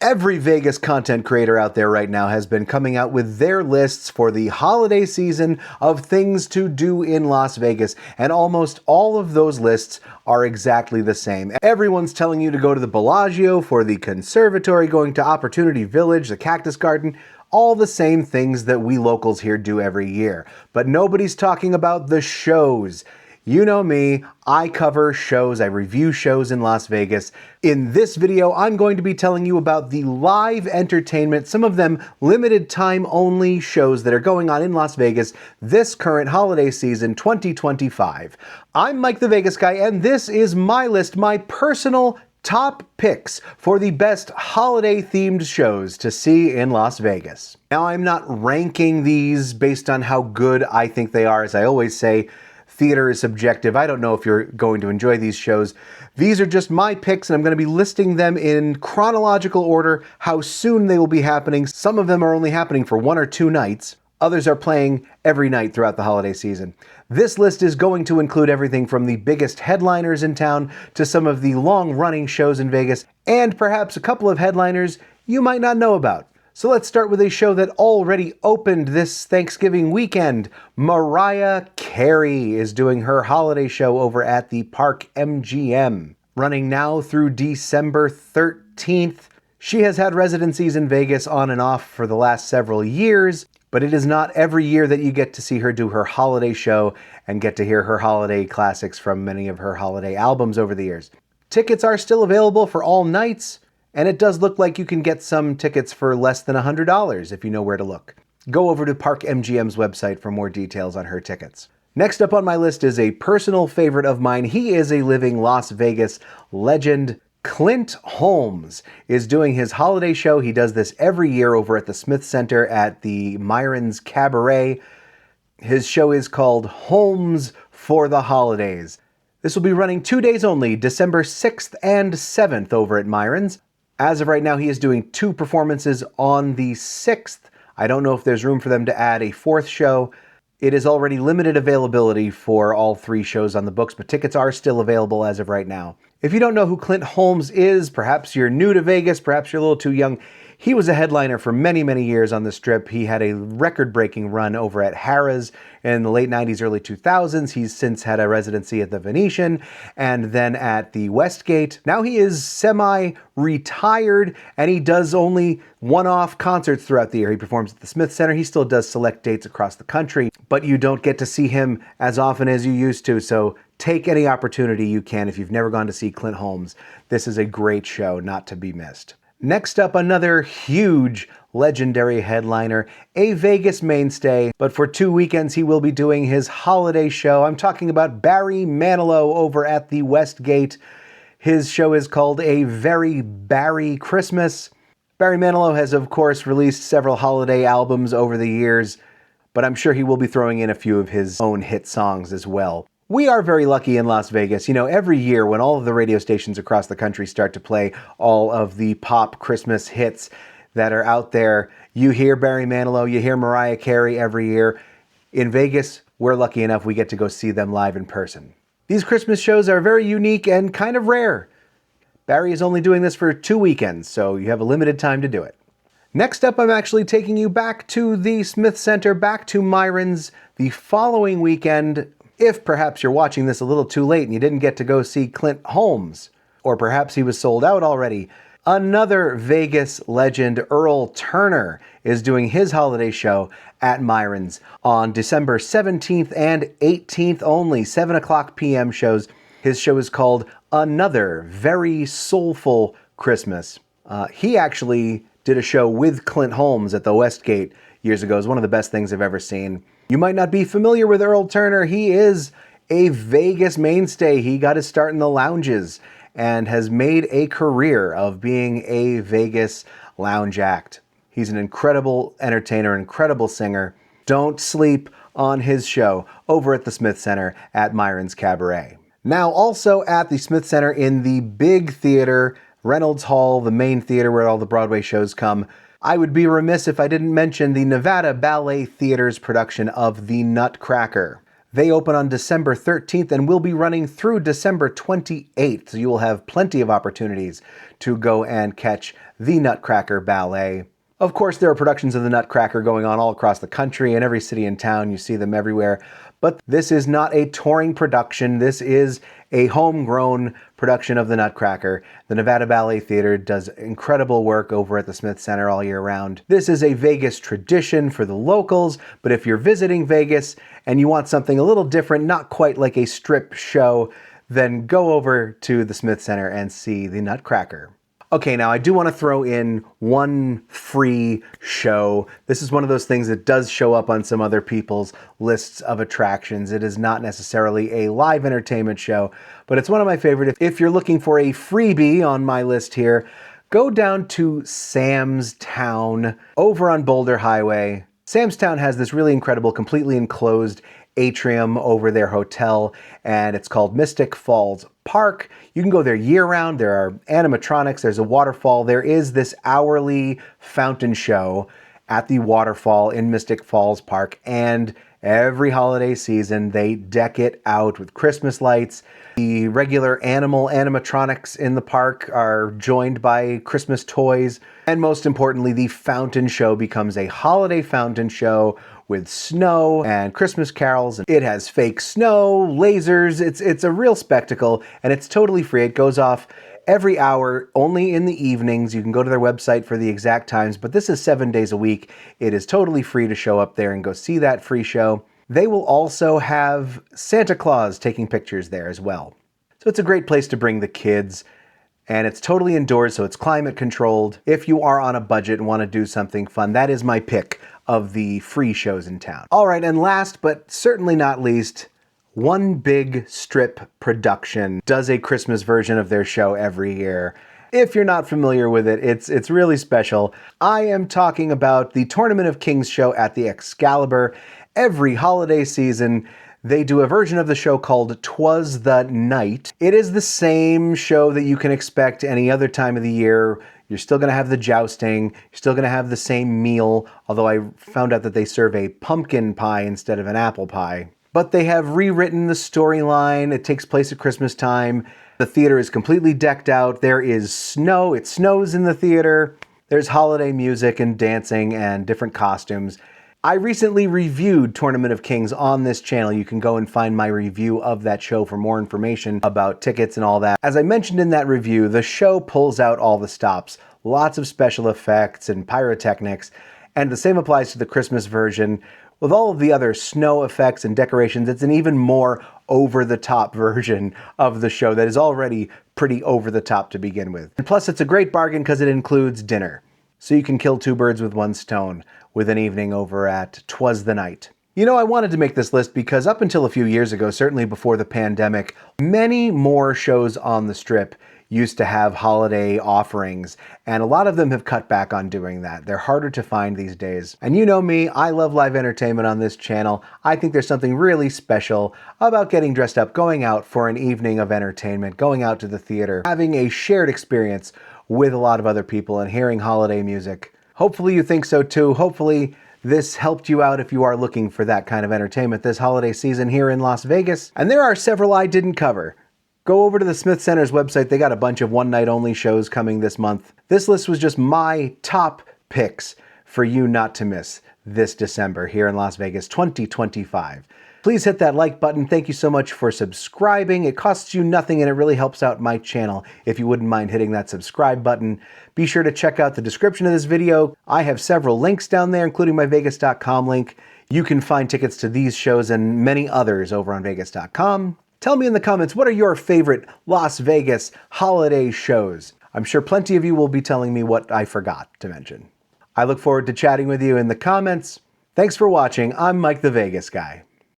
Every Vegas content creator out there right now has been coming out with their lists for the holiday season of things to do in Las Vegas, and almost all of those lists are exactly the same. Everyone's telling you to go to the Bellagio for the conservatory, going to Opportunity Village, the Cactus Garden, all the same things that we locals here do every year. But nobody's talking about the shows. You know me, I cover shows, I review shows in Las Vegas. In this video, I'm going to be telling you about the live entertainment, some of them limited time only shows that are going on in Las Vegas this current holiday season 2025. I'm Mike the Vegas Guy, and this is my list, my personal top picks for the best holiday themed shows to see in Las Vegas. Now, I'm not ranking these based on how good I think they are. As I always say, theater is subjective. I don't know if you're going to enjoy these shows. These are just my picks, and I'm going to be listing them in chronological order, how soon they will be happening. Some of them are only happening for 1 or 2 nights. Others are playing every night throughout the holiday season. This list is going to include everything from the biggest headliners in town to some of the long-running shows in Vegas, and perhaps a couple of headliners you might not know about. So let's start with a show that already opened this Thanksgiving weekend. Mariah Carey is doing her holiday show over at the Park MGM, running now through December 13th. She has had residencies in Vegas on and off for the last several years, but it is not every year that you get to see her do her holiday show and get to hear her holiday classics from many of her holiday albums over the years. Tickets are still available for all nights, and it does look like you can get some tickets for less than $100 if you know where to look. Go over to Park MGM's website for more details on her tickets. Next up on my list is a personal favorite of mine. He is a living Las Vegas legend. Clint Holmes is doing his holiday show. He does this every year over at the Smith Center at the Myron's Cabaret. His show is called Holmes for the Holidays. This will be running 2 days only, December 6th and 7th over at Myron's. As of right now, he is doing 2 performances on the 6th. I don't know if there's room for them to add a 4th show. It is already limited availability for all 3 shows on the books, but tickets are still available as of right now. If you don't know who Clint Holmes is, perhaps you're new to Vegas, perhaps you're a little too young. He was a headliner for many, many years on the Strip. He had a record-breaking run over at Harrah's in the late 90s, early 2000s. He's since had a residency at the Venetian and then at the Westgate. Now he is semi-retired, and he does only one-off concerts throughout the year. He performs at the Smith Center. He still does select dates across the country, but you don't get to see him as often as you used to, so take any opportunity you can if you've never gone to see Clint Holmes. This is a great show not to be missed. Next up, another huge legendary headliner, a Vegas mainstay, but for 2 weekends he will be doing his holiday show. I'm talking about Barry Manilow over at the Westgate. His show is called A Very Barry Christmas. Barry Manilow has, of course, released several holiday albums over the years, but I'm sure he will be throwing in a few of his own hit songs as well. We are very lucky in Las Vegas. You know, every year when all of the radio stations across the country start to play all of the pop Christmas hits that are out there, you hear Barry Manilow, you hear Mariah Carey every year. In Vegas, we're lucky enough we get to go see them live in person. These Christmas shows are very unique and kind of rare. Barry is only doing this for 2 weekends, so you have a limited time to do it. Next up, I'm actually taking you back to the Smith Center, back to Myron's the following weekend. If perhaps you're watching this a little too late and you didn't get to go see Clint Holmes, or perhaps he was sold out already, another Vegas legend, Earl Turner, is doing his holiday show at Myron's on December 17th and 18th only, 7 o'clock p.m. shows. His show is called Another Very Soulful Christmas. He actually did a show with Clint Holmes at the Westgate years ago. It was one of the best things I've ever seen. You might not be familiar with Earl Turner. He is a Vegas mainstay. He got his start in the lounges and has made a career of being a Vegas lounge act. He's an incredible entertainer, incredible singer. Don't sleep on his show over at the Smith Center at Myron's Cabaret. Now, also at the Smith Center in the big theater, Reynolds Hall, the main theater where all the Broadway shows come, I would be remiss if I didn't mention the Nevada Ballet Theater's production of The Nutcracker. They open on December 13th and will be running through December 28th, so you will have plenty of opportunities to go and catch the Nutcracker Ballet. Of course, there are productions of the Nutcracker going on all across the country. In every city and town, you see them everywhere. But this is not a touring production. This is a homegrown production of the Nutcracker. The Nevada Ballet Theater does incredible work over at the Smith Center all year round. This is a Vegas tradition for the locals, but if you're visiting Vegas and you want something a little different, not quite like a strip show, then go over to the Smith Center and see the Nutcracker. Okay, now I do want to throw in one free show. This is one of those things that does show up on some other people's lists of attractions. It is not necessarily a live entertainment show, but it's one of my favorite. If you're looking for a freebie on my list here, go down to Sam's Town over on Boulder Highway. Sam's Town has this really incredible, completely enclosed atrium over their hotel, and it's called Mystic Falls Park. You can go there year-round. There are animatronics, there's a waterfall. There is this hourly fountain show at the waterfall in Mystic Falls Park, and every holiday season they deck it out with Christmas lights. The regular animatronics in the park are joined by Christmas toys, and most importantly, the fountain show becomes a holiday fountain show with snow and Christmas carols. It has fake snow, lasers. It's a real spectacle, and it's totally free. It goes off every hour, only in the evenings. You can go to their website for the exact times, but this is 7 days a week. It is totally free to show up there and go see that free show. They will also have Santa Claus taking pictures there as well. So it's a great place to bring the kids, and it's totally indoors, so it's climate controlled. If you are on a budget and want to do something fun, that is my pick of the free shows in town. All right, and last but certainly not least, One Big Strip Production does a Christmas version of their show every year. If you're not familiar with it, it's really special. I am talking about the Tournament of Kings show at the Excalibur. Every holiday season, they do a version of the show called 'Twas the Night. It is the same show that you can expect any other time of the year. You're still going to have the jousting. You're still going to have the same meal, although I found out that they serve a pumpkin pie instead of an apple pie. But they have rewritten the storyline. It takes place at Christmas time. The theater is completely decked out. There is snow. It snows in the theater. There's holiday music and dancing and different costumes. I recently reviewed Tournament of Kings on this channel. You can go and find my review of that show for more information about tickets and all that. As I mentioned in that review, the show pulls out all the stops. Lots of special effects and pyrotechnics, and the same applies to the Christmas version. With all of the other snow effects and decorations, it's an even more over-the-top version of the show that is already pretty over-the-top to begin with. And plus, it's a great bargain because it includes dinner. So you can kill two birds with one stone with an evening over at 'Twas the Night. You know, I wanted to make this list because up until a few years ago, certainly before the pandemic, many more shows on the Strip used to have holiday offerings, and a lot of them have cut back on doing that. They're harder to find these days. And you know me, I love live entertainment on this channel. I think there's something really special about getting dressed up, going out for an evening of entertainment, going out to the theater, having a shared experience with a lot of other people and hearing holiday music. Hopefully you think so too. Hopefully this helped you out if you are looking for that kind of entertainment this holiday season here in Las Vegas. And there are several I didn't cover. Go over to the Smith Center's website. They got a bunch of one-night-only shows coming this month. This list was just my top picks for you not to miss this December here in Las Vegas 2025. Please hit that like button. Thank you so much for subscribing. It costs you nothing and it really helps out my channel if you wouldn't mind hitting that subscribe button. Be sure to check out the description of this video. I have several links down there, including my Vegas.com link. You can find tickets to these shows and many others over on Vegas.com. Tell me in the comments, what are your favorite Las Vegas holiday shows? I'm sure plenty of you will be telling me what I forgot to mention. I look forward to chatting with you in the comments. Thanks for watching. I'm Mike the Vegas Guy.